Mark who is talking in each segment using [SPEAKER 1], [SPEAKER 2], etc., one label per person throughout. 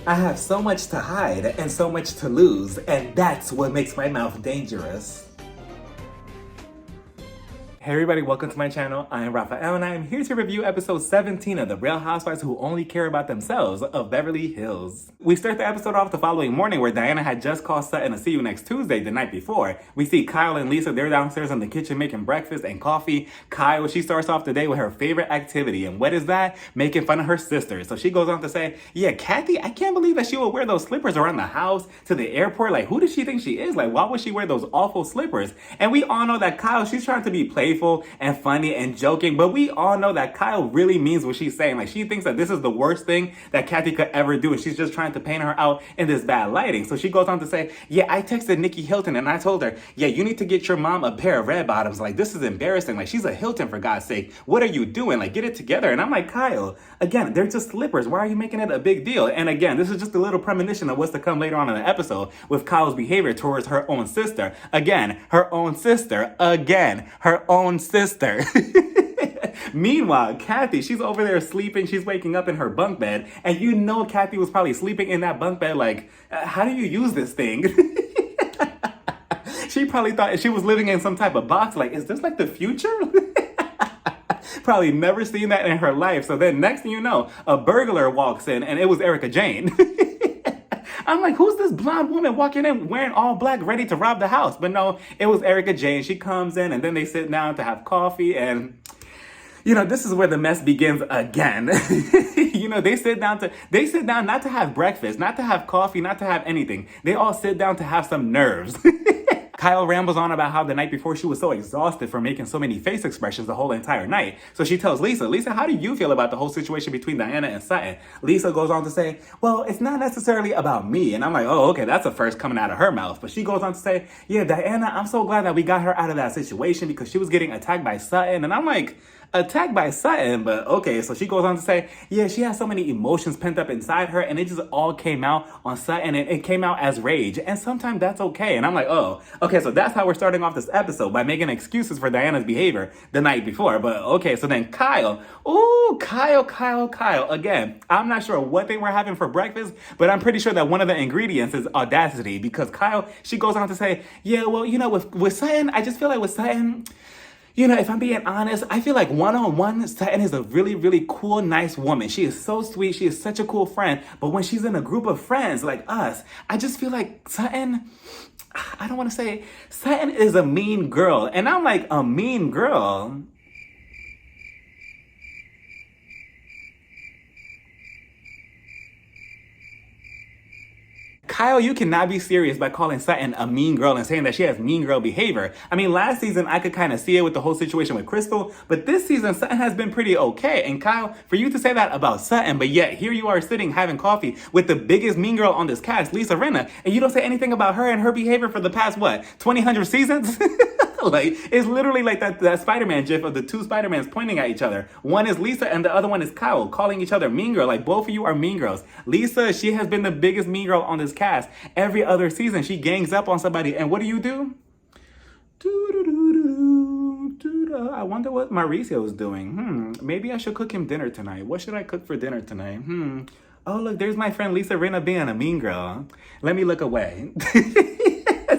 [SPEAKER 1] I have so much to hide and so much to lose, and that's what makes my mouth dangerous. Hey everybody, welcome to my channel. I am Rafael and I am here to review episode 17 of The Real Housewives Who Only Care About Themselves of Beverly Hills. We start the episode off the following morning where Diana had just called Sutton to see you next Tuesday the night before. We see Kyle and Lisa, they're downstairs in the kitchen making breakfast and coffee. Kyle, she starts off the day with her favorite activity, and what is that? Making fun of her sister. So she goes on to say, yeah, Kathy, I can't believe that she would wear those slippers around the house to the airport. Like, who does she think she is? Like, why would she wear those awful slippers? And we all know that Kyle, she's trying to be playful and funny and joking, but we all know that Kyle really means what she's saying. Like, she thinks that this is the worst thing that Kathy could ever do, and she's just trying to paint her out in this bad lighting. So she goes on to say, yeah, I texted Nikki Hilton and I told her, yeah, you need to get your mom a pair of red bottoms. Like, this is embarrassing. Like, she's a Hilton, for God's sake. What are you doing? Like, get it together. And I'm like, Kyle, again, they're just slippers. Why are you making it a big deal? And again, this is just a little premonition of what's to come later on in the episode with Kyle's behavior towards her own sister. Again, her own sister. Again, her own sister. Meanwhile, Kathy, she's over there sleeping. She's waking up in her bunk bed. And you know Kathy was probably sleeping in that bunk bed like, how do you use this thing? She probably thought she was living in some type of box. Like, is this like the future? Probably never seen that in her life. So then next thing you know, a burglar walks in and it was Erica Jane. I'm like, who's this blonde woman walking in wearing all black ready to rob the house? But no, it was Erica Jane. She comes in and then they sit down to have coffee, and you know, this is where the mess begins again. You know, they sit down not to have breakfast, not to have coffee, not to have anything. They all sit down to have some nerves. Kyle rambles on about how the night before she was so exhausted from making so many face expressions the whole entire night. So she tells Lisa, how do you feel about the whole situation between Diana and Sutton? Lisa goes on to say, well, it's not necessarily about me. And I'm like, oh, okay, that's a first coming out of her mouth. But she goes on to say, yeah, Diana, I'm so glad that we got her out of that situation because she was getting attacked by Sutton. And I'm like, attacked by Sutton? But okay, so she goes on to say, yeah, she has so many emotions pent up inside her and it just all came out on Sutton and it came out as rage. And sometimes that's okay. And I'm like, oh, okay, so that's how we're starting off this episode, by making excuses for Diana's behavior the night before. But okay, so then Kyle, Kyle. Again, I'm not sure what they were having for breakfast, but I'm pretty sure that one of the ingredients is audacity, because Kyle, she goes on to say, yeah, well, you know, with Sutton, I just feel like with Sutton, you know, if I'm being honest, I feel like one-on-one, Sutton is a really, really cool, nice woman. She is so sweet. She is such a cool friend. But when she's in a group of friends like us, I just feel like Sutton, I don't want to say, Sutton is a mean girl. And I'm like, a mean girl? Kyle, you cannot be serious by calling Sutton a mean girl and saying that she has mean girl behavior. I mean, last season, I could kind of see it with the whole situation with Crystal, but this season, Sutton has been pretty okay. And Kyle, for you to say that about Sutton, but yet here you are sitting having coffee with the biggest mean girl on this cast, Lisa Rinna, and you don't say anything about her and her behavior for the past, what, 200 seasons? Like, it's literally like that Spider-Man gif of the two Spider-Mans pointing at each other. One is Lisa and the other one is Kyle, calling each other mean girl. Like, both of you are mean girls. Lisa, she has been the biggest mean girl on this cast. Every other season, she gangs up on somebody. And what do? I wonder what Mauricio is doing. Maybe I should cook him dinner tonight. What should I cook for dinner tonight? Oh, look, there's my friend Lisa Rinna being a mean girl. Let me look away.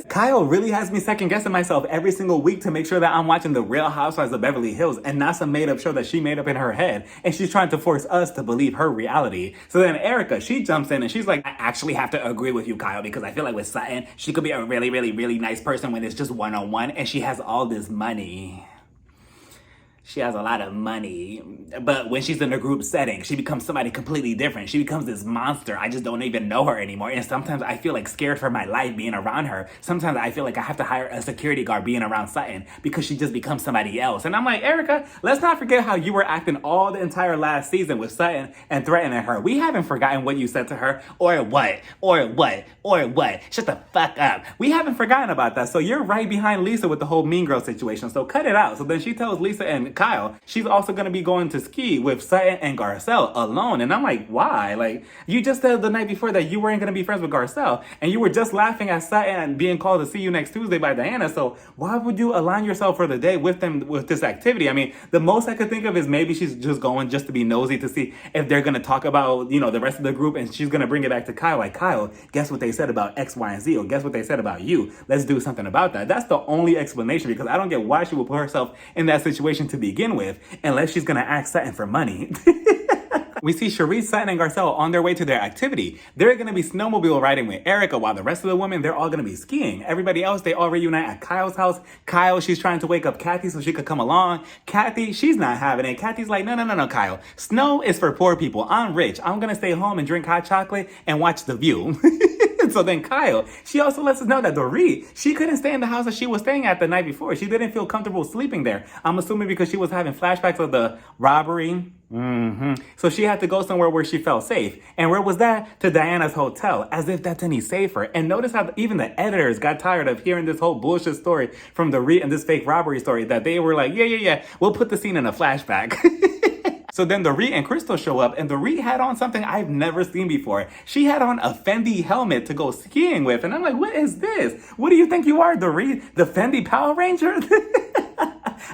[SPEAKER 1] Kyle really has me second guessing myself every single week to make sure that I'm watching The Real Housewives of Beverly Hills and not some made up show that she made up in her head. And she's trying to force us to believe her reality. So then Erica, she jumps in and she's like, I actually have to agree with you, Kyle, because I feel like with Sutton, she could be a really, really, really nice person when it's just one-on-one and she has all this money. She has a lot of money, but when she's in a group setting, she becomes somebody completely different. She becomes this monster. I just don't even know her anymore. And sometimes I feel like scared for my life being around her. Sometimes I feel like I have to hire a security guard being around Sutton because she just becomes somebody else. And I'm like, Erica, let's not forget how you were acting all the entire last season with Sutton and threatening her. We haven't forgotten what you said to her, or what. Shut the fuck up. We haven't forgotten about that. So you're right behind Lisa with the whole mean girl situation. So cut it out. So then she tells Lisa and Kyle, she's also going to be going to ski with Sutton and Garcelle alone. And I'm like, why? Like, you just said the night before that you weren't going to be friends with Garcelle, and you were just laughing at Sutton being called to see you next Tuesday by Diana. So why would you align yourself for the day with them with this activity? I mean, the most I could think of is maybe she's just going just to be nosy to see if they're going to talk about, you know, the rest of the group, and she's going to bring it back to Kyle. Like, Kyle, guess what they said about X, Y, and Z, or guess what they said about you. Let's do something about that. That's the only explanation, because I don't get why she would put herself in that situation to begin with, unless she's going to ask Sutton for money. We see Cherise, Sutton, and Garcelle on their way to their activity. They're going to be snowmobile riding with Erica, while the rest of the women, they're all going to be skiing. Everybody else, they all reunite at Kyle's house. Kyle, she's trying to wake up Kathy so she could come along. Kathy, she's not having it. Kathy's like, no, Kyle. Snow is for poor people. I'm rich. I'm going to stay home and drink hot chocolate and watch The View. So then Kyle, she also lets us know that Dorit, she couldn't stay in the house that she was staying at the night before. She didn't feel comfortable sleeping there. I'm assuming because she was having flashbacks of the robbery. So she had to go somewhere where she felt safe. And where was that? To Diana's hotel, as if that's any safer. And notice how even the editors got tired of hearing this whole bullshit story from Dorit and this fake robbery story, that they were like, yeah, we'll put the scene in a flashback. So then Dorit and Crystal show up, and Dorit had on something I've never seen before. She had on a Fendi helmet to go skiing with. And I'm like, what is this? What do you think you are, Dorit? The Fendi Power Ranger?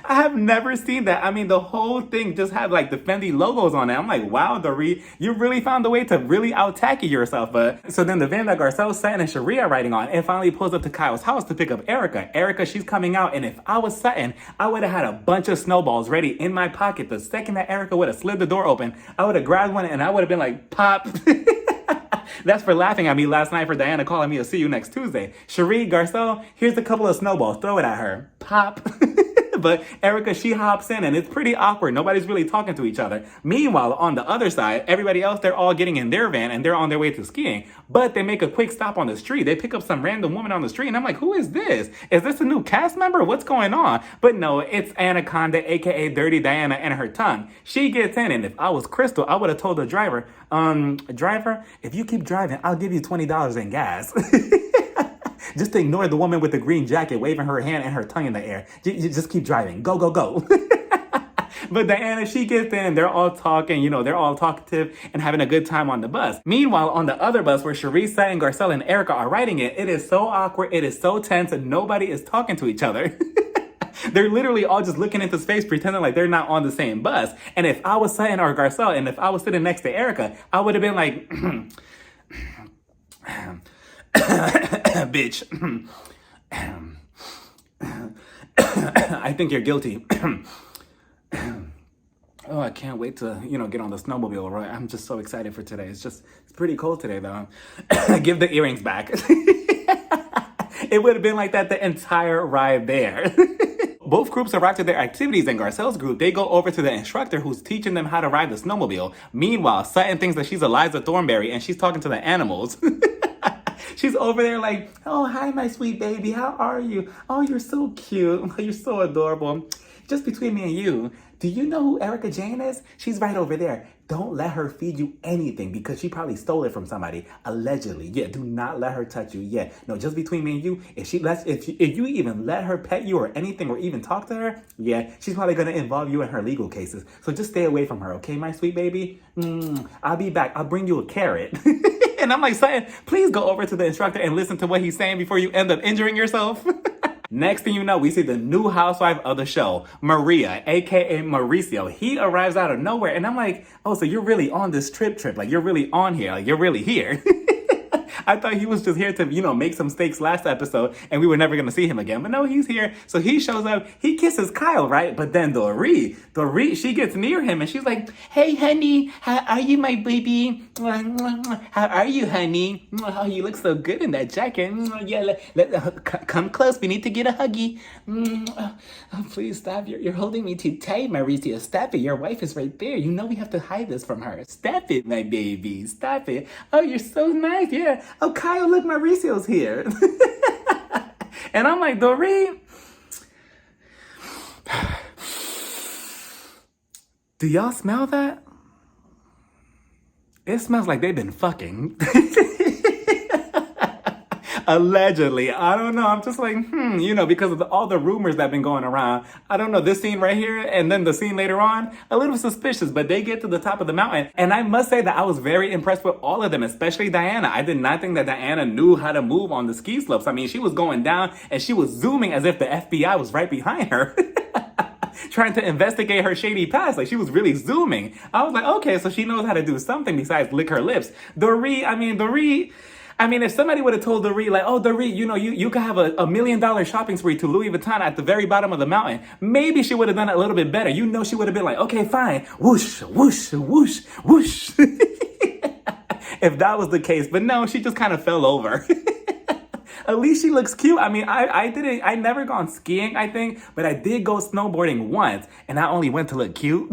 [SPEAKER 1] I have never seen that. I mean, the whole thing just had like the Fendi logos on it. I'm like, wow, Dorit, you really found a way to really out-tacky yourself. But so then the van that Garcelle, Sutton, and Cherie are riding on, it finally pulls up to Kyle's house to pick up Erica. Erica, she's coming out, and if I was Sutton, I would have had a bunch of snowballs ready in my pocket. The second that Erica would have slid the door open, I would have grabbed one and I would have been like, pop. That's for laughing at me last night for Diana calling me a see you next Tuesday. Cherie, Garcelle, here's a couple of snowballs. Throw it at her. Pop. But Erica, she hops in, and it's pretty awkward. Nobody's really talking to each other. Meanwhile, on the other side, everybody else, they're all getting in their van, and they're on their way to skiing. But they make a quick stop on the street. They pick up some random woman on the street, and I'm like, who is this? Is this a new cast member? What's going on? But no, it's Anaconda, a.k.a. Dirty Diana, and her tongue. She gets in, and if I was Crystal, I would have told the driver, driver, if you keep driving, I'll give you $20 in gas. Just ignore the woman with the green jacket waving her hand and her tongue in the air. Just keep driving. Go, go, go. But Diana, she gets in, they're all talking, they're all talkative and having a good time on the bus. Meanwhile, on the other bus where Cherise, Sutton, Garcelle, and Erica are riding it, it is so awkward, it is so tense, and nobody is talking to each other. They're literally all just looking into space, pretending like they're not on the same bus. And if I was Sutton or Garcelle, and if I was sitting next to Erica, I would have been like, bitch, I think you're guilty. Oh, I can't wait to, get on the snowmobile, right? I'm just so excited for today. It's pretty cold today, though. Give the earrings back. It would have been like that the entire ride there. Both groups arrive to their activities, and Garcelle's group, they go over to the instructor who's teaching them how to ride the snowmobile. Meanwhile, Sutton thinks that she's Eliza Thornberry, and she's talking to the animals. She's over there like, oh, hi, my sweet baby. How are you? Oh, you're so cute. You're so adorable. Just between me and you, do you know who Erica Jane is? She's right over there. Don't let her feed you anything because she probably stole it from somebody, allegedly. Yeah, do not let her touch you. Yeah, no, just between me and you, if you even let her pet you or anything or even talk to her, yeah, she's probably going to involve you in her legal cases. So just stay away from her, okay, my sweet baby? I'll be back. I'll bring you a carrot. And I'm like, Sutton, please go over to the instructor and listen to what he's saying before you end up injuring yourself. Next thing you know, we see the new housewife of the show, Maria, a.k.a. Mauricio. He arrives out of nowhere, and I'm like, oh, so you're really on this trip. Like, you're really on here. Like, you're really here. I thought he was just here to, make some steaks last episode and we were never going to see him again. But no, he's here. So he shows up. He kisses Kyle, right? But then Dorit, she gets near him and she's like, hey, honey, how are you, my baby? How are you, honey? Oh, you look so good in that jacket. Yeah, come close. We need to get a huggy. Oh, please stop. You're holding me too tight, Mauricio. Stop it. Your wife is right there. We have to hide this from her. Stop it, my baby. Stop it. Oh, you're so nice. Yeah. Oh, Kyle, look, Mauricio's here. And I'm like, Dorit, do y'all smell that? It smells like they've been fucking. Allegedly. I don't know. I'm just like, because of all the rumors that have been going around. I don't know. This scene right here and then the scene later on, a little suspicious, but they get to the top of the mountain. And I must say that I was very impressed with all of them, especially Diana. I did not think that Diana knew how to move on the ski slopes. I mean, she was going down and she was zooming as if the FBI was right behind her. Trying to investigate her shady past. Like, she was really zooming. I was like, okay, so she knows how to do something besides lick her lips. Doree, if somebody would have told Doree, like, oh, Doree, you could have a $1 million shopping spree to Louis Vuitton at the very bottom of the mountain, maybe she would have done it a little bit better. She would have been like, okay, fine. Whoosh, whoosh, whoosh, whoosh. If that was the case. But no, she just kind of fell over. At least she looks cute. I mean, I never gone skiing, I think, but I did go snowboarding once, and I only went to look cute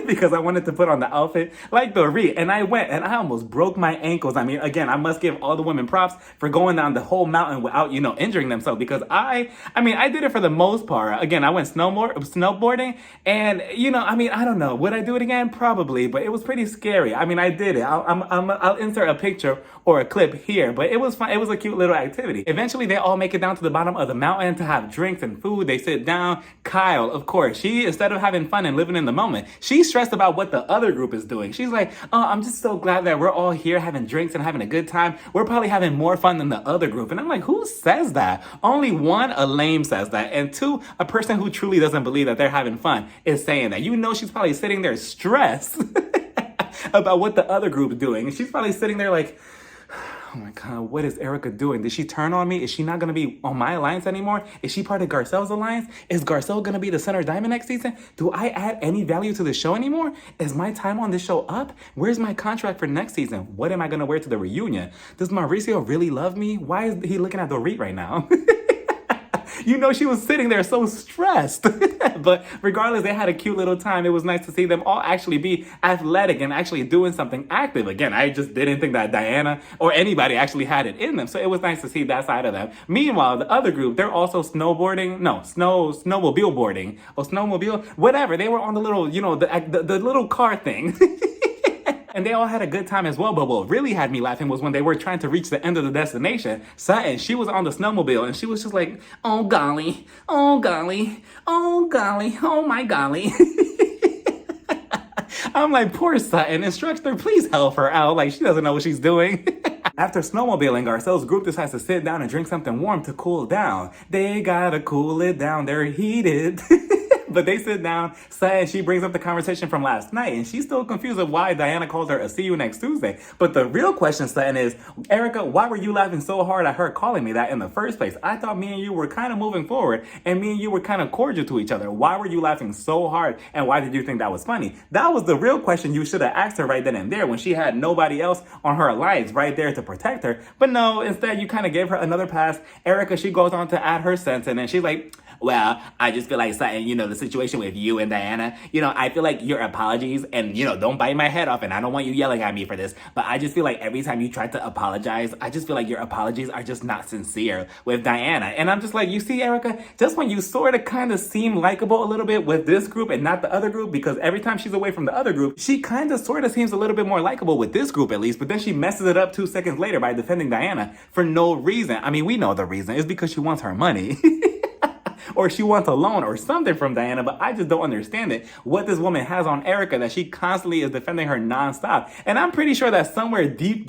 [SPEAKER 1] because I wanted to put on the outfit like Doree, and I went, and I almost broke my ankles. I mean, again, I must give all the women props for going down the whole mountain without, injuring themselves, because I did it for the most part. Again, I went snowboarding, and, I don't know. Would I do it again? Probably, but it was pretty scary. I mean, I did it. I'll insert a picture or a clip here, but it was fun. It was a cute little activity. Eventually, they all make it down to the bottom of the mountain to have drinks and food. They sit down. Kyle, of course, she, instead of having fun and living in the moment, she's stressed about what the other group is doing. She's like, oh, I'm just so glad that we're all here having drinks and having a good time. We're probably having more fun than the other group. And I'm like, who says that? Only one, a lame says that. And two, a person who truly doesn't believe that they're having fun is saying that. She's probably sitting there stressed about what the other group's doing. And she's probably sitting there like, oh my God, what is Erica doing? Did she turn on me? Is she not going to be on my alliance anymore? Is she part of Garcelle's alliance? Is Garcelle going to be the center diamond next season? Do I add any value to the show anymore? Is my time on this show up? Where's my contract for next season? What am I going to wear to the reunion? Does Mauricio really love me? Why is he looking at the RHOBH right now? She was sitting there so stressed. But regardless, they had a cute little time. It was nice to see them all actually be athletic and actually doing something active. Again, I just didn't think that Diana or anybody actually had it in them. So it was nice to see that side of them. Meanwhile, the other group, they're also snowmobile boarding. Or snowmobile, whatever. They were on the little, the little car thing. And they all had a good time as well. But what really had me laughing was when they were trying to reach the end of the destination. Sutton, she was on the snowmobile and she was just like, oh golly, oh golly, oh golly, oh my golly. I'm like, poor Sutton, instructor, please help her out. Like, she doesn't know what she's doing. After snowmobiling, Garcelle's group decides to sit down and drink something warm to cool down. They gotta cool it down, they're heated. But they sit down, Sutton, she brings up the conversation from last night, and she's still confused of why Diana calls her a see you next Tuesday. But the real question, Sutton, is, Erica, why were you laughing so hard at her calling me that in the first place? I thought me and you were kind of moving forward, and me and you were kind of cordial to each other. Why were you laughing so hard, and why did you think that was funny? That was the real question you should have asked her right then and there when she had nobody else on her alliance right there to protect her. But no, instead you kind of gave her another pass. Erica, she goes on to add her sense, and then she's like, well, I just feel like something, the situation with you and Diana, I feel like your apologies, and, don't bite my head off, and I don't want you yelling at me for this, but I just feel like every time you try to apologize, I just feel like your apologies are just not sincere with Diana. And I'm just like, you see, Erica, just when you sort of kind of seem likable a little bit with this group and not the other group, because every time she's away from the other group, she kind of sort of seems a little bit more likable with this group at least, but then she messes it up 2 seconds later by defending Diana for no reason. I mean, we know the reason. It's because she wants her money. Or she wants a loan or something from Diana, but I just don't understand it. What this woman has on Erica that she constantly is defending her nonstop. And I'm pretty sure that somewhere deep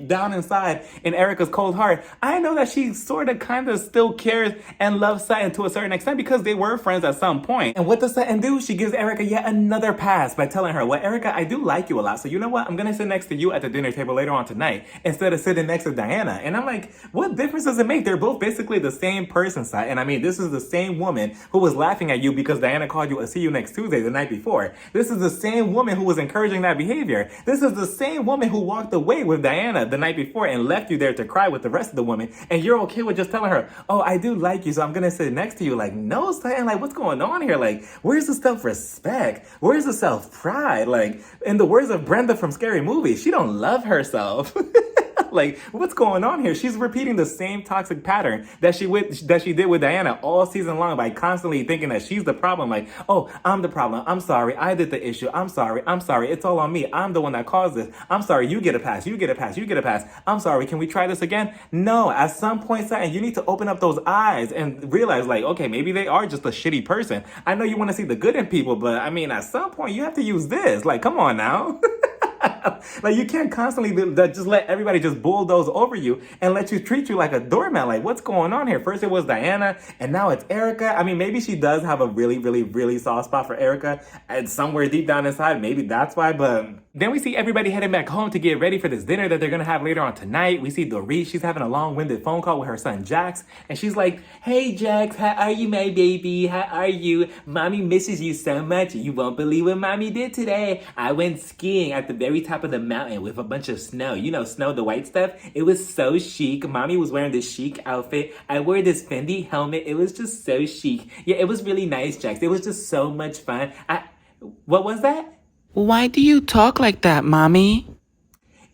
[SPEAKER 1] down inside in Erica's cold heart, I know that she sort of kind of still cares and loves Sutton to a certain extent because they were friends at some point. And what does Sutton do? She gives Erica yet another pass by telling her, well, Erica, I do like you a lot. So you know what? I'm going to sit next to you at the dinner table later on tonight instead of sitting next to Diana. And I'm like, what difference does it make? They're both basically the same person, Sutton. And this is the same woman who was laughing at you because Diana called you a see you next Tuesday the night before. This is the same woman who was encouraging that behavior. This is the same woman who walked away with Diana the night before and left you there to cry with the rest of the women. And you're okay with just telling her, oh, I do like you, so I'm going to sit next to you. Like, no, Sutton, like, what's going on here? Like, where's the self-respect? Where's the self-pride? Like, in the words of Brenda from Scary Movie, she don't love herself. Like, what's going on here? She's repeating the same toxic pattern that she did with Diana all season long by constantly thinking that she's the problem. Like, oh, I'm the problem. I'm sorry. I did the issue. I'm sorry. I'm sorry. It's all on me. I'm the one that caused this. I'm sorry. You get a pass. You get a pass. You get a pass. I'm sorry. Can we try this again? No. At some point, Sutton, you need to open up those eyes and realize, like, okay, maybe they are just a shitty person. I know you want to see the good in people, but I mean, at some point, you have to use this. Like, come on now. Like, you can't constantly just let everybody just bulldoze over you and let you treat you like a doormat. Like, what's going on here? First it was Diana, and now it's Erica. I mean, maybe she does have a really, really, really soft spot for Erica, and somewhere deep down inside, maybe that's why. But then we see everybody heading back home to get ready for this dinner that they're gonna have later on tonight. We see Dorit. She's having a long-winded phone call with her son Jax, and she's like, "Hey Jax, how are you, my baby? How are you? Mommy misses you so much. You won't believe what mommy did today. I went skiing at the very top of the mountain with a bunch of snow. You know, snow, the white stuff. It was so chic. Mommy was wearing this chic outfit. I wore this Fendi helmet. It was just so chic. Yeah, it was really nice, Jax. It was just so much fun. What was that?
[SPEAKER 2] Why do you talk like that, Mommy?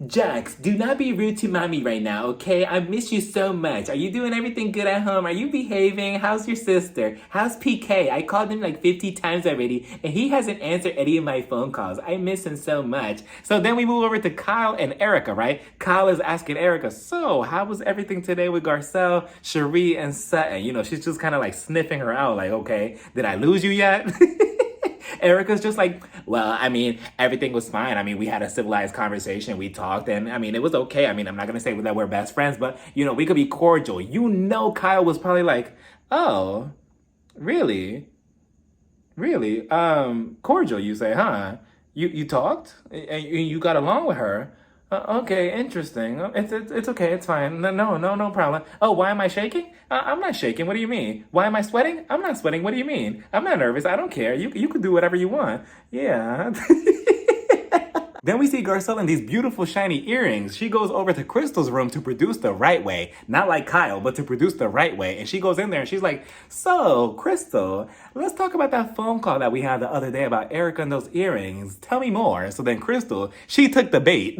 [SPEAKER 1] Jax, do not be rude to mommy right now, okay? I miss you so much. Are you doing everything good at home? Are you behaving? How's your sister? How's PK? I called him like 50 times already, and he hasn't answered any of my phone calls. I miss him so much. So then we move over to Kyle and Erica, right? Kyle is asking Erica, so how was everything today with Garcelle, Cherie, and Sutton? You know, she's just kind of like sniffing her out, like, okay, did I lose you yet? Erica's just like, well, I mean, everything was fine. I mean, we had a civilized conversation. We talked, and I mean, it was okay. I mean, I'm not going to say that we're best friends, but, you know, we could be cordial. You know, Kyle was probably like, oh, really? Really? Cordial, you say, huh? You talked? And you got along with her? Okay, interesting. It's okay. It's fine. No problem. Oh, why am I shaking? I'm not shaking. What do you mean? Why am I sweating? I'm not sweating. What do you mean? I'm not nervous. I don't care. You could do whatever you want. Yeah. Then we see Garcelle in these beautiful shiny earrings. She goes over to Crystal's room to produce the right way. Not like Kyle, but to produce the right way. And she goes in there and she's like, so, Crystal, let's talk about that phone call that we had the other day about Erica and those earrings. Tell me more. So then Crystal, she took the bait.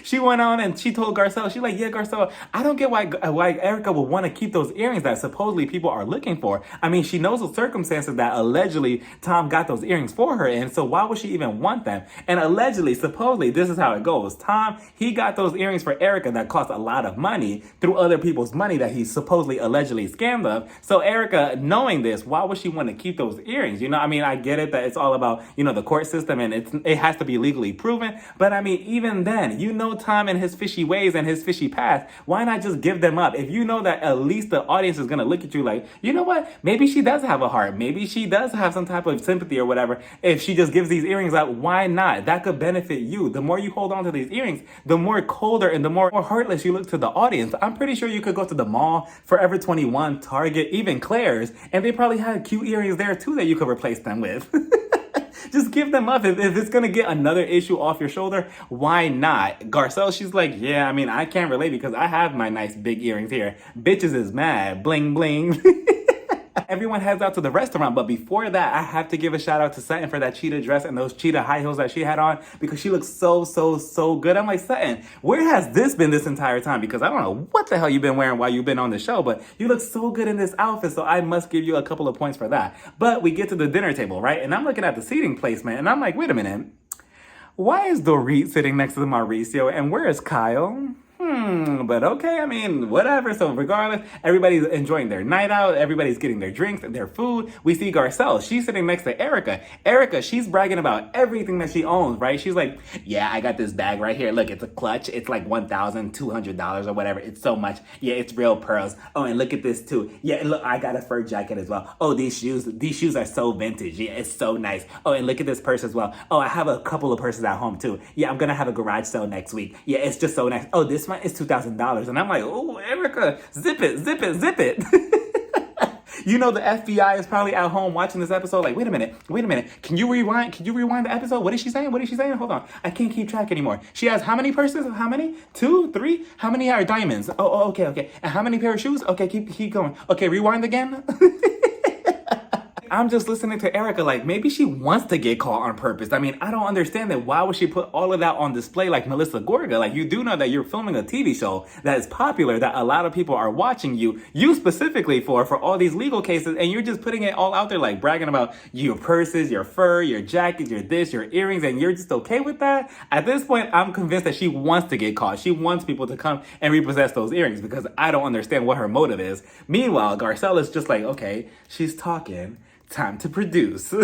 [SPEAKER 1] She went on and she told Garcelle, she's like, yeah, Garcelle, I don't get why Erica would want to keep those earrings that supposedly people are looking for. I mean, she knows the circumstances that allegedly Tom got those earrings for her in, so why would she even want them? And allegedly, supposedly, this is how it goes. Tom, he got those earrings for Erica that cost a lot of money through other people's money that he supposedly allegedly scammed them. So Erica, knowing this, why would she want to keep those earrings? You know, I mean, I get it that it's all about, you know, the court system and it has to be legally proven. But I mean, even then, you know Tom and his fishy ways and his fishy past, why not just give them up? If you know that at least the audience is going to look at you like, you know what? Maybe she does have a heart. Maybe she does have some type of sympathy or whatever. If she just gives these earrings up, why not? That could benefit you. The more you hold on to these earrings, the more colder and the more heartless you look to the audience. I'm pretty sure you could go to the mall, Forever 21, Target, even Claire's, and they probably had cute earrings there too that you could replace them with. Just give them up. If it's going to get another issue off your shoulder, why not? Garcelle, she's like, yeah, I mean, I can't relate because I have my nice big earrings here. Bitches is mad. Bling, bling. Everyone heads out to the restaurant, but before that, I have to give a shout out to Sutton for that cheetah dress and those cheetah high heels that she had on because she looks so good. I'm like, Sutton, where has this been this entire time? Because I don't know what the hell you've been wearing while you've been on the show, but you look so good in this outfit, so I must give you a couple of points for that. But we get to the dinner table, right? And I'm looking at the seating placement, and I'm like, wait a minute. Why is Dorit sitting next to Mauricio, and where is Kyle? But okay, I mean, whatever. So regardless, everybody's enjoying their night out. Everybody's getting their drinks and their food. We see Garcelle. She's sitting next to Erica. Erica, she's bragging about everything that she owns, right? She's like, yeah, I got this bag right here. Look, it's a clutch. It's like $1,200 or whatever. It's so much. Yeah, it's real pearls. Oh, and look at this too. Yeah, and look, I got a fur jacket as well. Oh, these shoes are so vintage. Yeah, it's so nice. Oh, and look at this purse as well. Oh, I have a couple of purses at home too. Yeah, I'm gonna have a garage sale next week. Yeah, it's just so nice. Oh, this one is $2,000. And I'm like, oh, Erica, zip it. You know the FBI is probably at home watching this episode like, wait a minute. Can you rewind the episode? What is she saying? Hold on. I can't keep track anymore. She has how many purses? How many? 2, 3? How many are diamonds? Oh, okay. And how many pair of shoes? Okay, keep going. Okay, rewind again. I'm just listening to Erica like maybe she wants to get caught on purpose. I mean, I don't understand that. Why would she put all of that on display like Melissa Gorga? Like, you do know that you're filming a TV show that is popular, that a lot of people are watching you specifically for all these legal cases, and you're just putting it all out there like bragging about your purses, your fur, your jackets, your this, your earrings, and you're just okay with that? At this point, I'm convinced that she wants to get caught. She wants people to come and repossess those earrings because I don't understand what her motive is. Meanwhile, Garcelle is just like, okay, she's talking, time to produce.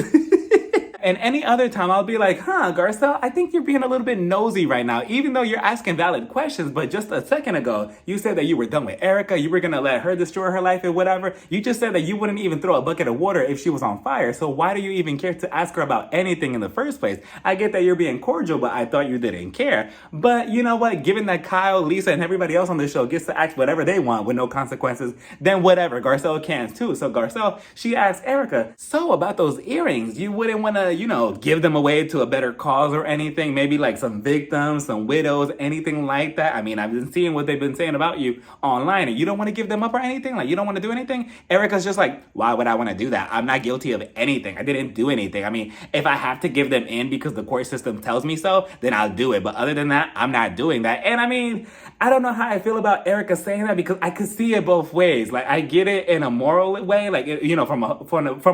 [SPEAKER 1] And any other time, I'll be like, Garcelle, I think you're being a little bit nosy right now, even though you're asking valid questions. But just a second ago, you said that you were done with Erica. You were going to let her destroy her life and whatever. You just said that you wouldn't even throw a bucket of water if she was on fire. So why do you even care to ask her about anything in the first place? I get that you're being cordial, but I thought you didn't care. But you know what? Given that Kyle, Lisa, and everybody else on the show gets to ask whatever they want with no consequences, then whatever. Garcelle can too. So Garcelle, she asked Erica, so about those earrings, you wouldn't want to, give them away to a better cause or anything? Maybe like some victims, some widows, anything like that? I mean, I've been seeing what they've been saying about you online, and you don't want to give them up or anything? Like, you don't want to do anything? Erica's just like, why would I want to do that? I'm not guilty of anything. I didn't do anything. I mean, if I have to give them in because the court system tells me so, then I'll do it. But other than that, I'm not doing that. And I mean, I don't know how I feel about Erica saying that because I could see it both ways. Like, I get it in a moral way, like, from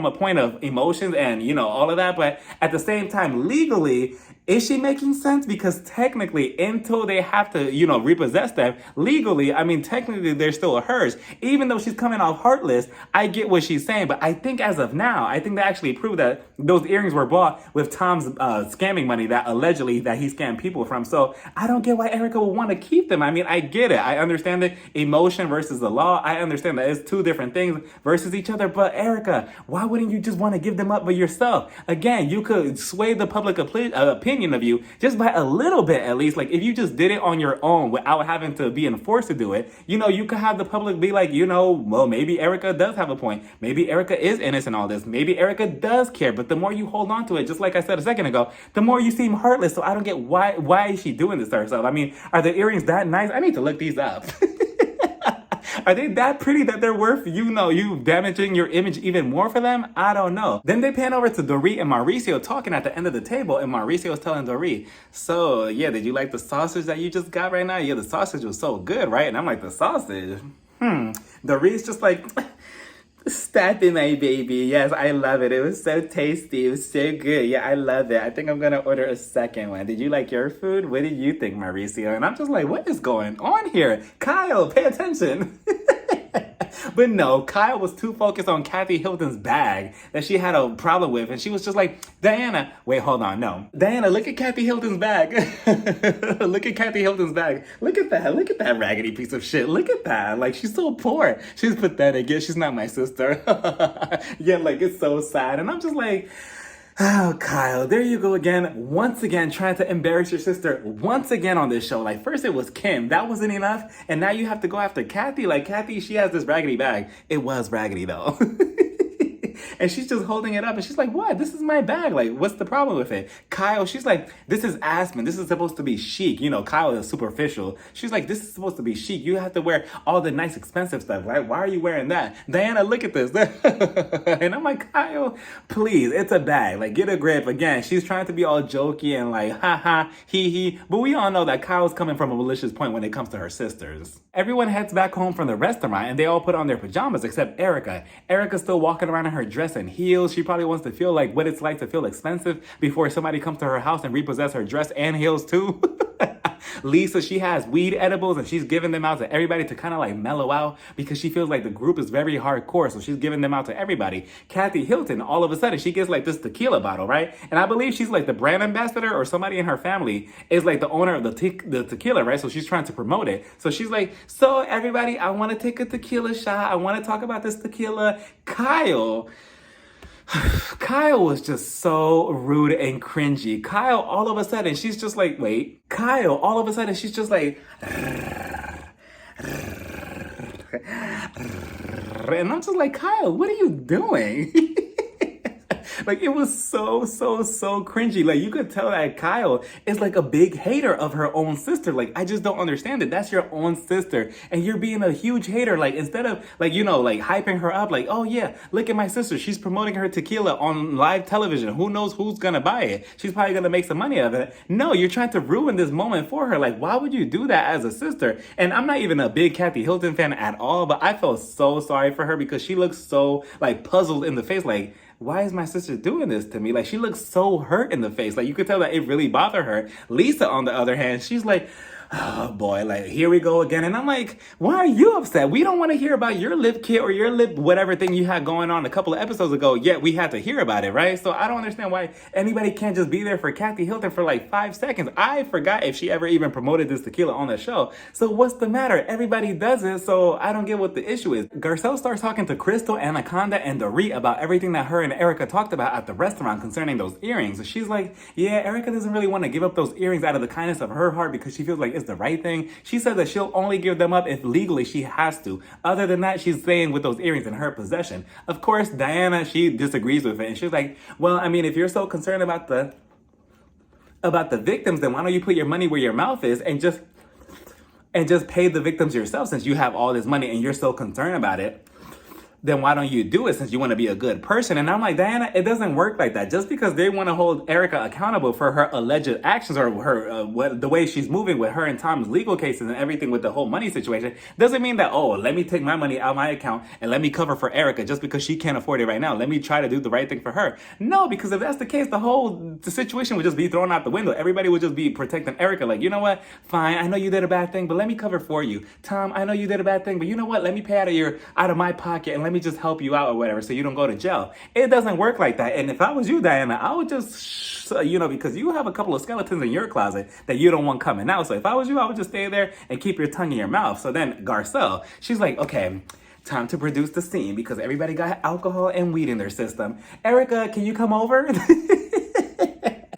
[SPEAKER 1] a point of emotions and, all of that. But at the same time, legally, is she making sense? Because technically, until they have to, repossess them, legally, I mean, technically, they're still hers. Even though she's coming off heartless, I get what she's saying. But I think as of now, I think they actually proved that those earrings were bought with Tom's scamming money that allegedly that he scammed people from. So I don't get why Erica would want to keep them. I mean, I get it. I understand the emotion versus the law. I understand that it's two different things versus each other. But Erica, why wouldn't you just want to give them up by yourself? Again, you could sway the public opinion of you just by a little bit at least. Like, if you just did it on your own without having to be enforced to do it, you could have the public be like, well, maybe Erica does have a point. Maybe Erica is innocent in all this. Maybe Erica does care. But the more you hold on to it, just like I said a second ago, the more you seem heartless. So I don't get why is she doing this to herself? I mean, are the earrings that nice? I need to look these up. Are they that pretty that they're worth, you damaging your image even more for them? I don't know. Then they pan over to Dorit and Mauricio talking at the end of the table, and Mauricio's telling Dorit, so, yeah, did you like the sausage that you just got right now? Yeah, the sausage was so good, right? And I'm like, the sausage? Dorit's just like, stop it, my baby. Yes, I love it. It was so tasty. It was so good. Yeah, I love it. I think I'm gonna order a second one. Did you like your food? What did you think, Mauricio? And I'm just like, what is going on here? Kyle, pay attention. But no, Kyle was too focused on Kathy Hilton's bag that she had a problem with. And she was just like, Diana, wait, hold on, no. Diana, look at Kathy Hilton's bag. Look at Kathy Hilton's bag. Look at that raggedy piece of shit. Look at that. Like, she's so poor. She's pathetic. Yeah, she's not my sister. Yeah, like, it's so sad. And I'm just like, oh, Kyle, there you go again. Once again, trying to embarrass your sister once again on this show. Like, first it was Kim. That wasn't enough. And now you have to go after Kathy. Like, Kathy, she has this raggedy bag. It was raggedy, though. And she's just holding it up. And she's like, what? This is my bag. Like, what's the problem with it? Kyle, she's like, this is Aspen. This is supposed to be chic. Kyle is superficial. She's like, this is supposed to be chic. You have to wear all the nice, expensive stuff, right? Why are you wearing that? Diana, look at this. And I'm like, Kyle, please, it's a bag. Like, get a grip. Again, she's trying to be all jokey and like, ha ha, he he. But we all know that Kyle's coming from a malicious point when it comes to her sisters. Everyone heads back home from the restaurant and they all put on their pajamas except Erica. Erica's still walking around in her dress and heels. She probably wants to feel like what it's like to feel expensive before somebody comes to her house and repossess her dress and heels too. Lisa, she has weed edibles and she's giving them out to everybody to kind of like mellow out because she feels like the group is very hardcore, so she's giving them out to everybody. Kathy Hilton, all of a sudden, she gets like this tequila bottle, right? And I believe she's like the brand ambassador or somebody in her family is like the owner of the tequila, right? So she's trying to promote it. So she's like, so everybody, I want to take a tequila shot. I want to talk about this tequila. Kyle was just so rude and cringy. Kyle, all of a sudden, she's just like, wait. Kyle, all of a sudden, she's just like, and I'm just like, Kyle, what are you doing? Like, it was so cringy. Like, you could tell that Kyle is like a big hater of her own sister. Like, I just don't understand it. That's your own sister, and you're being a huge hater. Like, instead of, like, like hyping her up, like, oh yeah, look at my sister. She's promoting her tequila on live television. Who knows who's gonna buy it? She's probably gonna make some money out of it. No, you're trying to ruin this moment for her. Like, why would you do that as a sister? And I'm not even a big Kathy Hilton fan at all, but I felt so sorry for her because she looks so like puzzled in the face. Like, why is my sister doing this to me? Like, she looks so hurt in the face. Like, you could tell that it really bothered her. Lisa, on the other hand, she's like, oh boy, like, here we go again. And I'm like, why are you upset? We don't want to hear about your lip kit or your lip whatever thing you had going on a couple of episodes ago, yet we had to hear about it, right? So I don't understand why anybody can't just be there for Kathy Hilton for like 5 seconds. I forgot if she ever even promoted this tequila on the show. So what's the matter? Everybody does it, so I don't get what the issue is. Garcelle starts talking to Crystal, Anaconda, and Dorit about everything that her and Erica talked about at the restaurant concerning those earrings. She's like, yeah, Erica doesn't really want to give up those earrings out of the kindness of her heart because she feels like it's the right thing. She said that she'll only give them up if legally she has to. Other than that, she's staying with those earrings in her possession. Of course, Diana, she disagrees with it, and she's like, well, I mean, if you're so concerned about the victims, then why don't you put your money where your mouth is and just pay the victims yourself, since you have all this money and you're so concerned about it? Then why don't you do it since you want to be a good person? And I'm like, Diana, it doesn't work like that. Just because they want to hold Erica accountable for her alleged actions or her the way she's moving with her and Tom's legal cases and everything with the whole money situation, doesn't mean that, oh, let me take my money out of my account and let me cover for Erica just because she can't afford it right now. Let me try to do the right thing for her. No, because if that's the case, the situation would just be thrown out the window. Everybody would just be protecting Erica. Like, you know what? Fine, I know you did a bad thing, but let me cover for you. Tom, I know you did a bad thing, but you know what? Let me pay out of my pocket and let me just help you out or whatever so you don't go to jail. It doesn't work like that. And if I was you, Diana, I would just, because you have a couple of skeletons in your closet that you don't want coming out. So if I was you, I would just stay there and keep your tongue in your mouth. So then Garcelle, she's like, okay, time to produce the scene because everybody got alcohol and weed in their system. Erica, can you come over?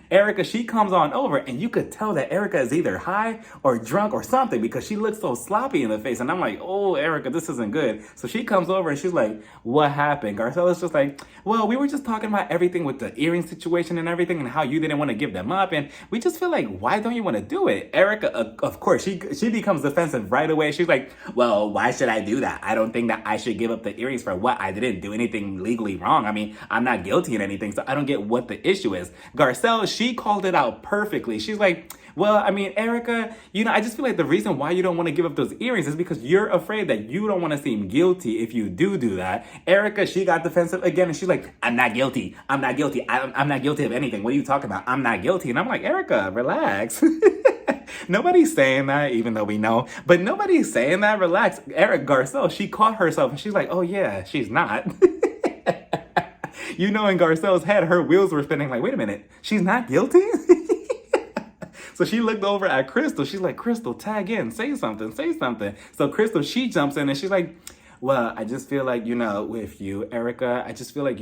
[SPEAKER 1] Erica, she comes on over, and you could tell that Erica is either high or drunk or something because she looks so sloppy in the face. And I'm like, oh, Erica, this isn't good. So she comes over and she's like, what happened? Garcelle is just like, well, we were just talking about everything with the earring situation and everything and how you didn't want to give them up. And we just feel like, why don't you want to do it? Erica, of course, she becomes defensive right away. She's like, well, why should I do that? I don't think that I should give up the earrings for what? I didn't do anything legally wrong. I mean, I'm not guilty in anything, so I don't get what the issue is. Garcelle, she called it out perfectly. She's like, well, I mean, Erica, I just feel like the reason why you don't want to give up those earrings is because you're afraid that you don't want to seem guilty if you do that. Erica, she got defensive again, and she's like, I'm not guilty. I'm not guilty. I'm not guilty of anything. What are you talking about? I'm not guilty. And I'm like, Erica, relax. Nobody's saying that, even though we know, but nobody's saying that. Relax. Garcelle, she caught herself, and she's like, oh yeah, she's not. In Garcelle's head, her wheels were spinning like, wait a minute, she's not guilty? So she looked over at Crystal. She's like, Crystal, tag in, say something. So Crystal, she jumps in and she's like, well, I just feel like, with you, Erica, I just feel like,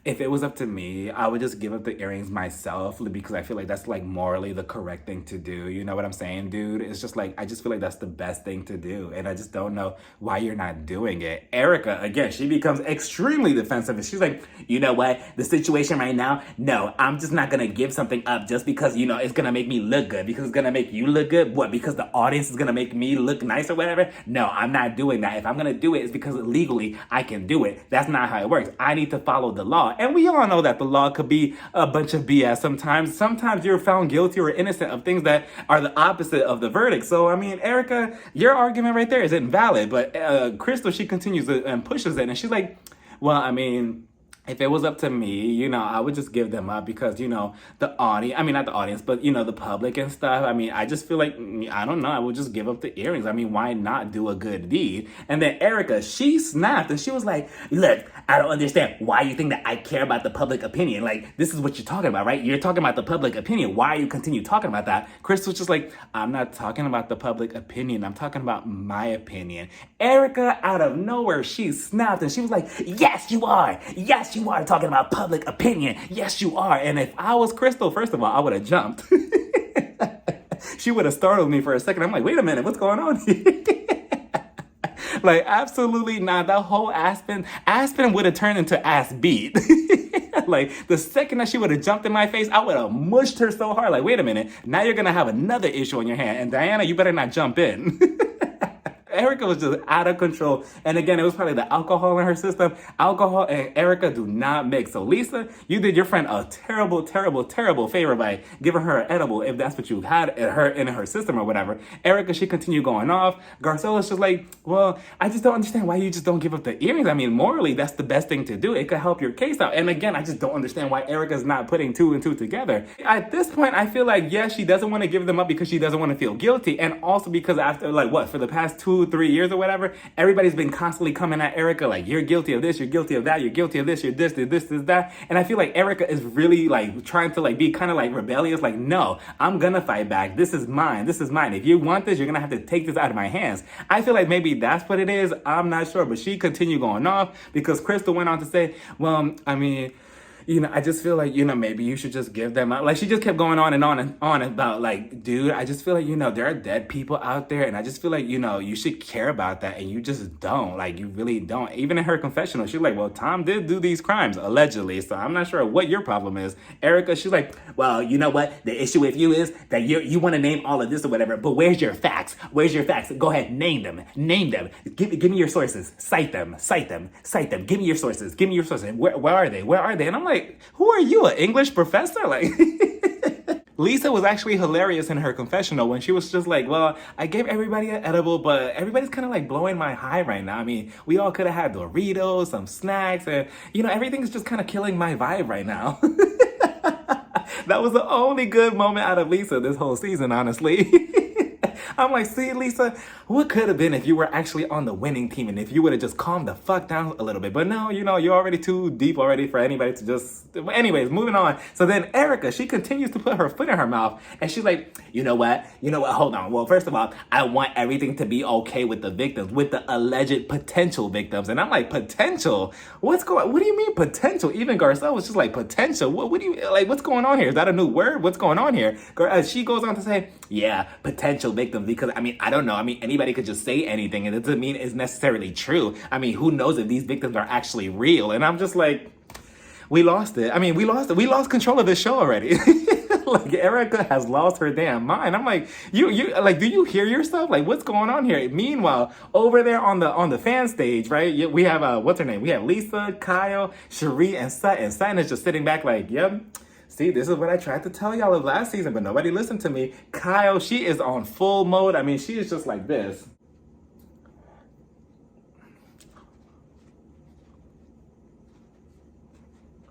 [SPEAKER 1] if it was up to me, I would just give up the earrings myself because I feel like that's like morally the correct thing to do. You know what I'm saying, dude? It's just like, I just feel like that's the best thing to do. And I just don't know why you're not doing it. Erica, again, she becomes extremely defensive. And she's like, you know what? The situation right now, no, I'm just not going to give something up just because, it's going to make me look good. Because it's going to make you look good. What? Because the audience is going to make me look nice or whatever? No, I'm not doing that. If I'm going to do it, it's because legally I can do it. That's not how it works. I need to follow the law. And we all know that the law could be a bunch of BS sometimes. Sometimes you're found guilty or innocent of things that are the opposite of the verdict. So, I mean, Erica, your argument right there is invalid. But Crystal, she continues and pushes it. And she's like, well, I mean, if it was up to me, I would just give them up because, the audience, I mean, not the audience, but, the public and stuff. I mean, I just feel like, I don't know, I would just give up the earrings. I mean, why not do a good deed? And then Erica, she snapped and she was like, look, I don't understand why you think that I care about the public opinion. Like, this is what you're talking about, right? You're talking about the public opinion. Why you continue talking about that? Crystal's just like, I'm not talking about the public opinion. I'm talking about my opinion. Erica, out of nowhere, she snapped and she was like, yes, you are. Yes, you are talking about public opinion. Yes, you are. And if I was Crystal, first of all, I would have jumped. She would have startled me for a second. I'm like, wait a minute, what's going on here? Like, absolutely not. That whole Aspen would have turned into ass beat. Like, the second that she would have jumped in my face, I would have mushed her so hard. Like, wait a minute, now you're gonna have another issue on your hand. And Diana, you better not jump in. Erica was just out of control. And again, it was probably the alcohol in her system. Alcohol and Erica do not mix. So Lisa, you did your friend a terrible, terrible, terrible favor by giving her an edible if that's what you had in her system or whatever. Erica, she continued going off. Garcella's just like, well, I just don't understand why you just don't give up the earrings. I mean, morally, that's the best thing to do. It could help your case out. And again, I just don't understand why Erica's not putting two and two together. At this point, I feel like, yes, she doesn't want to give them up because she doesn't want to feel guilty. And also because after, like, what, for the past 2-3 years or whatever, everybody's been constantly coming at Erica like, you're guilty of this, you're guilty of that, you're guilty of this, you're this, that. And I feel like Erica is really like trying to like be kind of like rebellious, like, no, I'm gonna fight back. This is mine. This is mine. If you want this, you're gonna have to take this out of my hands. I feel like maybe that's what it is. I'm not sure, but she continued going off because Crystal went on to say, well, I mean, you know, I just feel like, you know, maybe you should just give them up. Like, she just kept going on and on and on about, like, dude, I just feel like, you know, there are dead people out there. And I just feel like, you know, you should care about that. And you just don't. Like, you really don't. Even in her confessional, she's like, well, Tom did do these crimes, allegedly. So I'm not sure what your problem is. Erica, she's like, well, you know what? The issue with you is that you want to name all of this or whatever. But where's your facts? Where's your facts? Go ahead, name them. Name them. Give me your sources. Cite them. Cite them. Cite them. Give me your sources. Give me your sources. Where are they? Where are they? And I'm like, who are you, an English professor? Like, Lisa was actually hilarious in her confessional when she was just like, well, I gave everybody an edible, but everybody's kind of like blowing my high right now. I mean, we all could have had Doritos, some snacks, and, you know, everything's just kind of killing my vibe right now. That was the only good moment out of Lisa this whole season, honestly. I'm like, see, Lisa, what could have been if you were actually on the winning team and if you would have just calmed the fuck down a little bit. But no, you know, you're already too deep already for anybody to just... Anyways, moving on. So then Erica, she continues to put her foot in her mouth and she's like, you know what? Hold on. Well, first of all, I want everything to be okay with the victims, with the alleged potential victims. And I'm like, potential? What do you mean potential? Even Garcelle was just like, potential? What do you... Like, what's going on here? Is that a new word? What's going on here? She goes on to say, yeah, potential victims. Because, I mean, I don't know. I mean, anybody could just say anything and it doesn't mean it's necessarily true. I mean, who knows if these victims are actually real? And I'm just like, we lost it. I mean, we lost it. We lost control of this show already. Like, Erica has lost her damn mind. I'm like, you like, do you hear yourself? Like, what's going on here? Meanwhile, over there on the fan stage, right? We have, what's her name? We have Lisa, Kyle, Cherie, and Sutton. Sutton is just sitting back like, yep. See, this is what I tried to tell y'all of last season, but nobody listened to me. Kyle, she is on full mode. I mean, she is just like this.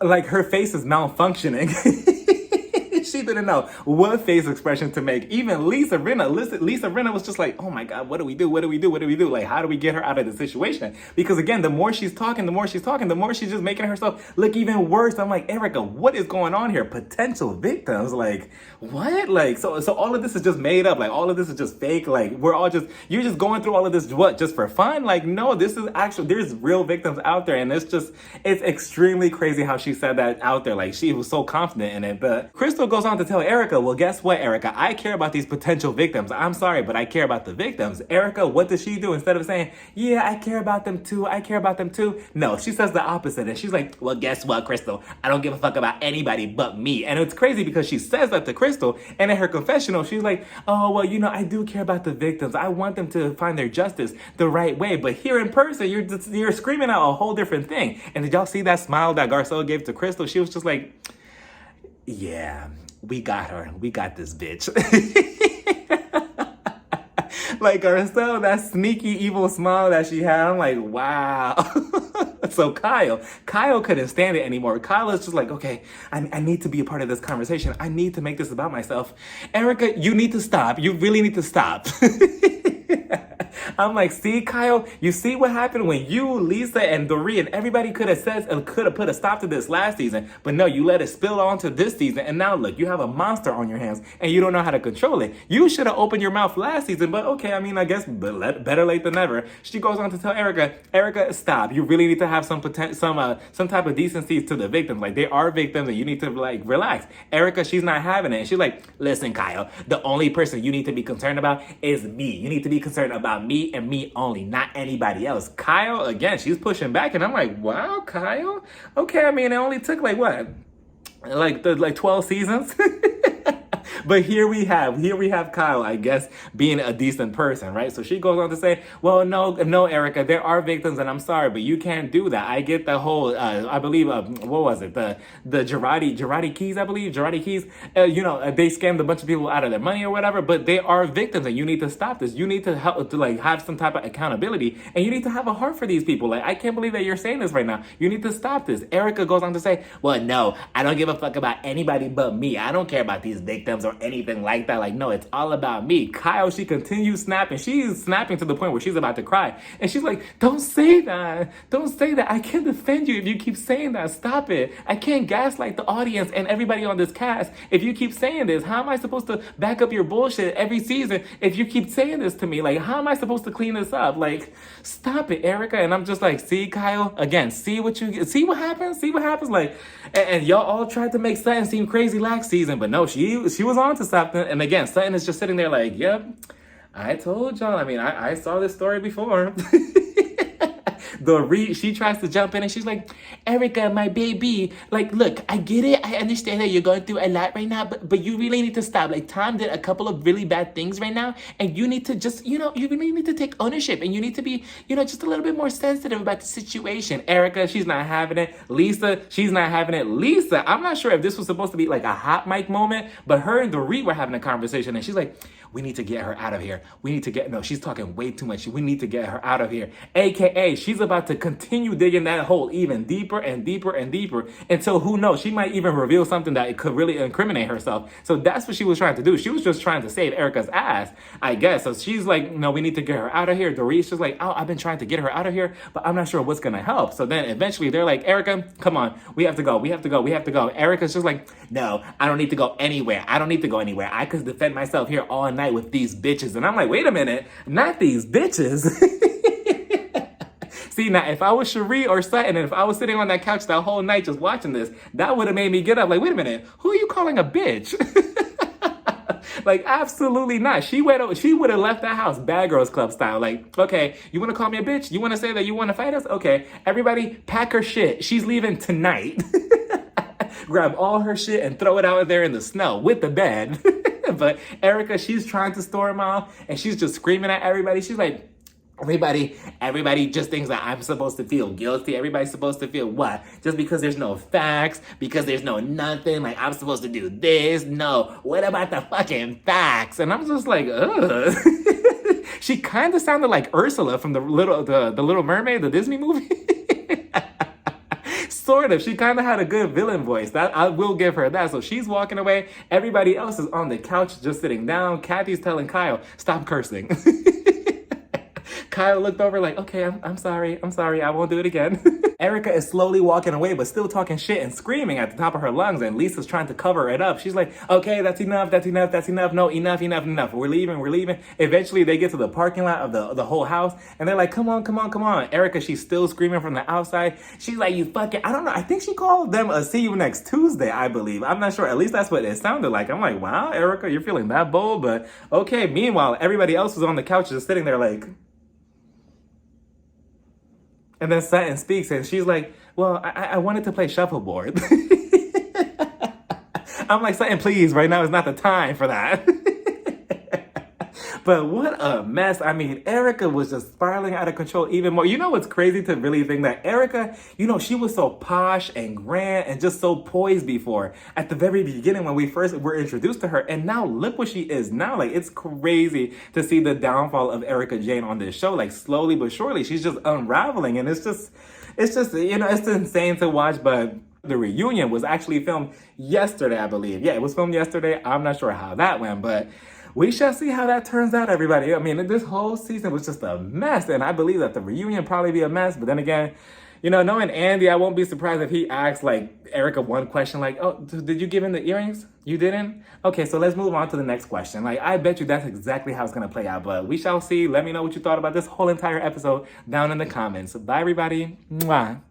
[SPEAKER 1] Like, her face is malfunctioning. She didn't know what face expression to make. Even Lisa Rinna was just like, oh my God, what do we do? What do we do? What do we do? Like, how do we get her out of the situation? Because again, the more she's talking, the more she's just making herself look even worse. I'm like, Erica, what is going on here? Potential victims? Like, what? Like, so all of this is just made up. Like, all of this is just fake. Like, you're just going through all of this, what, just for fun? Like, no, this is actually, there's real victims out there. And it's extremely crazy how she said that out there. Like, she was so confident in it. But Crystal goes on to tell Erica, well, guess what, Erica? I care about these potential victims. I'm sorry, but I care about the victims. Erica, what does she do? Instead of saying, yeah, I care about them too, no, she says the opposite. And she's like, well, guess what, Crystal? I don't give a fuck about anybody but me. And it's crazy because she says that to Crystal, and in her confessional, she's like, oh, well, you know, I do care about the victims. I want them to find their justice the right way. But here in person, you're screaming out a whole different thing. And did y'all see that smile that Garcelle gave to Crystal? She was just like, yeah, we got her. We got this bitch. Like, Garcelle, that sneaky evil smile that she had, I'm like, wow. So Kyle couldn't stand it anymore. Kyle is just like, okay, I need to be a part of this conversation. I need to make this about myself. Erica, you need to stop. You really need to stop. I'm like, see, Kyle, you see what happened when you, Lisa, and Doree, and everybody could have put a stop to this last season, but no, you let it spill onto this season, and now look, you have a monster on your hands, and you don't know how to control it. You should have opened your mouth last season, but okay, I mean, I guess better late than never. She goes on to tell Erica, stop. You really need to have some type of decency to the victims. Like, they are victims, and you need to, like, relax. Erica, she's not having it, and she's like, listen, Kyle, the only person you need to be concerned about is me. You need to be concerned about me and me only, not anybody else. Kyle, again, she's pushing back, and I'm like, wow, Kyle. Okay, I mean, it only took like what? Like 12 seasons? But here we have Kyle, I guess, being a decent person, right? So she goes on to say, well, no, Erica, there are victims, and I'm sorry, but you can't do that. I get the whole, I believe, what was it? The Girardi Keys, I believe, Girardi Keys, they scammed a bunch of people out of their money or whatever, but they are victims, and you need to stop this. You need to help to like have some type of accountability, and you need to have a heart for these people. Like, I can't believe that you're saying this right now. You need to stop this. Erica goes on to say, well, no, I don't give a fuck about anybody but me. I don't care about these victims or anything like that. Like, no, it's all about me. Kyle, she continues snapping. She's snapping to the point where she's about to cry. And she's like, don't say that. Don't say that. I can't defend you if you keep saying that. Stop it. I can't gaslight the audience and everybody on this cast if you keep saying this. How am I supposed to back up your bullshit every season if you keep saying this to me? Like, how am I supposed to clean this up? Like, stop it, Erica. And I'm just like, see, Kyle, again, see what happens? See what happens? Like, and y'all all tried to make Sutton seem crazy last season, but no, she was on to something. And again, Sutton is just sitting there like, yep, I told y'all. I mean, I saw this story before. She tries to jump in and she's like, Erica, my baby, like, look, I get it. I understand that you're going through a lot right now, but you really need to stop. Like, Tom did a couple of really bad things right now, and you need to just, you really need to take ownership, and you need to be, just a little bit more sensitive about the situation. Erica, she's not having it. Lisa, she's not having it. Lisa, I'm not sure if this was supposed to be like a hot mic moment, but her and Dorit were having a conversation, and she's like, we need to get her out of here. She's talking way too much. We need to get her out of here. AKA, she's about to continue digging that hole even deeper and deeper and deeper until, who knows, she might even reveal something that it could really incriminate herself. So that's what she was trying to do. She was just trying to save Erica's ass, I guess. So she's like, no, we need to get her out of here. Dorit's just like, oh, I've been trying to get her out of here, but I'm not sure what's going to help. So then eventually they're like, Erica, come on. We have to go. Erica's just like, no, I don't need to go anywhere. I could defend myself here all night with these bitches. And I'm like, wait a minute, not these bitches. See, now, if I was Cherie or Sutton, and if I was sitting on that couch that whole night just watching this, that would have made me get up like, wait a minute, who are you calling a bitch? Like, absolutely not. She would have left that house Bad Girls Club style. Like, okay, you want to call me a bitch? You want to say that you want to fight us? Okay, everybody pack her shit. She's leaving tonight. Grab all her shit and throw it out there in the snow with the bed. But Erica, she's trying to storm off, and she's just screaming at everybody. She's like, everybody just thinks that I'm supposed to feel guilty. Everybody's supposed to feel what? Just because there's no facts, because there's no nothing, like I'm supposed to do this? No. What about the fucking facts? And I'm just like, ugh. She kind of sounded like Ursula from the Little Mermaid, the Disney movie. Sort of. She kind of had a good villain voice. That I will give her that. So she's walking away. Everybody else is on the couch just sitting down. Kathy's telling Kyle, stop cursing. Kyle looked over like, okay, I'm sorry, I won't do it again. Erica is slowly walking away, but still talking shit and screaming at the top of her lungs, and Lisa's trying to cover it up. She's like, okay, that's enough. No, enough. We're leaving. Eventually, they get to the parking lot of the whole house, and they're like, come on. Erica, she's still screaming from the outside. She's like, you fucking, I don't know. I think she called them a see you next Tuesday, I believe. I'm not sure. At least that's what it sounded like. I'm like, wow, Erica, you're feeling that bold, but okay. Meanwhile, everybody else was on the couch just sitting there like... And then Sutton speaks, and she's like, well, I wanted to play shuffleboard. I'm like, Sutton, please, right now is not the time for that. But what a mess. I mean, Erica was just spiraling out of control even more. You know what's crazy to really think that Erica, she was so posh and grand and just so poised before at the very beginning when we first were introduced to her. And now look what she is now. Like, it's crazy to see the downfall of Erica Jane on this show. Like, slowly but surely, she's just unraveling. And it's just, it's insane to watch. But the reunion was actually filmed yesterday, I believe. Yeah, it was filmed yesterday. I'm not sure how that went, but we shall see how that turns out, everybody. I mean, this whole season was just a mess, and I believe that the reunion probably be a mess. But then again, knowing Andy, I won't be surprised if he asks, like, Erica one question, like, oh, did you give him the earrings? You didn't? Okay, so let's move on to the next question. Like, I bet you that's exactly how it's going to play out, but we shall see. Let me know what you thought about this whole entire episode down in the comments. Bye, everybody. Mwah.